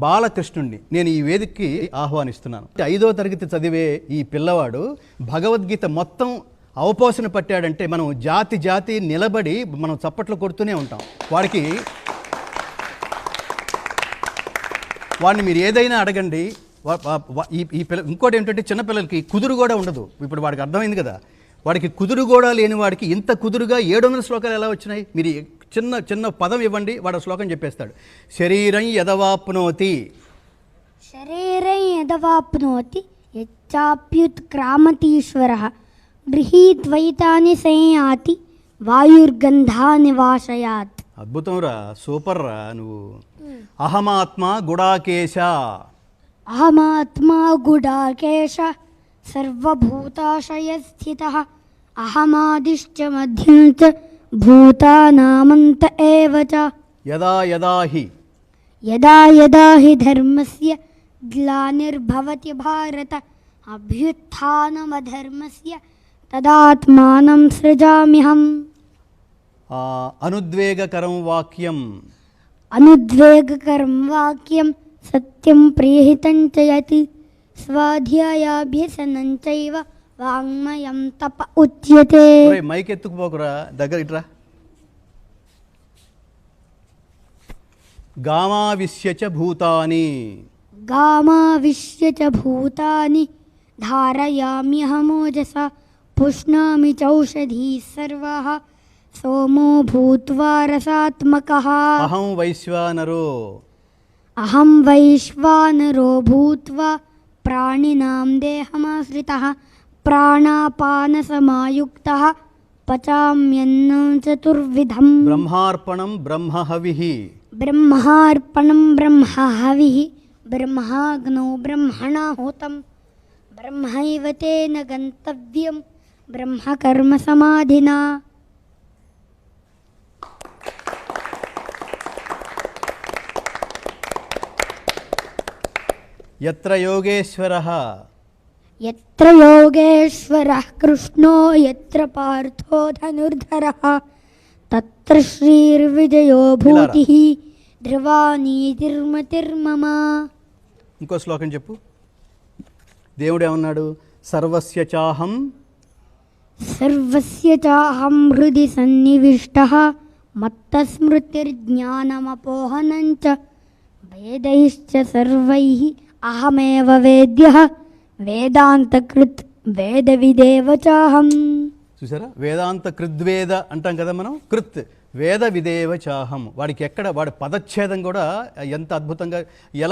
బాలకృష్ణుణ్ణి నేను ఈ వేదికకి ఆహ్వానిస్తున్నాను. 5వ తరగతి చదివే ఈ పిల్లవాడు భగవద్గీత మొత్తం అవపోసన పట్టాడంటే మనం జాతి జాతి నిలబడి మనం చప్పట్లు కొడుతూనే ఉంటాం. వాడిని మీరు ఏదైనా అడగండి. ఈ పిల్ల ఇంకోటి ఏంటంటే చిన్నపిల్లలకి కుదురు కూడా ఉండదు. ఇప్పుడు వాడికి అర్థమైంది కదా, వాడికి కుదురు కూడా లేని వాడికి ఇంత కుదురుగా 700 శ్లోకాలు ఎలా వచ్చినాయి? మీరు చిన్న చిన్న పదం ఇవ్వండి, వాడు శ్లోకం చెప్పేస్తాడు. శరీరం యదవాప్నోతి శరీరం యదవాప్నోతి యచ్చాప్యుత్క్రామతీశ్వరః గృహీత్వైతాని సంయాతి వాయుర్గంధా నివాసయాత్. అద్భుతం రా, సూపర్ రా నువ్వు. అహమాత్మా గుడాకేశ అహమాత్మా గుడాకేశ సర్వభూతాశయ స్థితః అహమాదిశ్చ మధ్యం చ భూతానామంత ఏవ చ. యదా యదా హి యదా యదా హి ధర్మస్య గ్లానిర్భవతి భారత అభ్యుత్థానమధర్మస్య తదాత్మానం సృజామ్యహం. అనుద్వేగకరం వాక్యం అనుద్వేగకరం వాక్యం సత్యం ప్రియహితం చ యతి స్వాధ్యాయాభ్యసనం చైవ వాంగ్మయం తప ఉచ్యతే. మైక్ ఎత్తుకుపోకురా, దగ్గర ఇట్రా. గామావిశ్య చ భూతాని గామావిశ్య చ భూతాని ధారయామ్యహమోజసా పుష్ణామి చౌషధీః సర్వాః సోమో భూత్వా రసాత్మకః. అహం వైశ్వానరో భూత్వా ప్రాణినాం దేహమాశ్రితః ప్రాణాపానసమాయుక్తః పచామ్యన్నం చతుర్విధం. బ్రహ్మార్పణం బ్రహ్మహవిః బ్రహ్మాగ్నౌ బ్రహ్మణాహుతం బ్రహ్మైవ తేన గంతవ్యం బ్రహ్మకర్మ సమాధినా. యత్ర యోగేశ్వరః కృష్ణో యత్ర పార్థో ధనుర్ధరః తత్ర శ్రీర్విజయో భూతిః ధ్రువా నీతిర్మతిర్మమ. ఇంకో శ్లోకం చెప్పు. దేవుడు ఏమన్నాడు? సర్వస్య చాహం హృది సన్నివిష్టః మత్తస్మృతిర్జ్ఞానమపోహనం చ వేదైశ్చ సర్వైః అహమేవ వేద్యః వేదాంతకృత్ వేద విదేవ చాహం. చూసారా, వేదాంత కృద్వేద అంటాం కదా మనం. కృత్ వేద విదేవ చాహం. వాడికి వాడి పదచ్ఛేదం కూడా ఎంత అద్భుతంగా ఎలా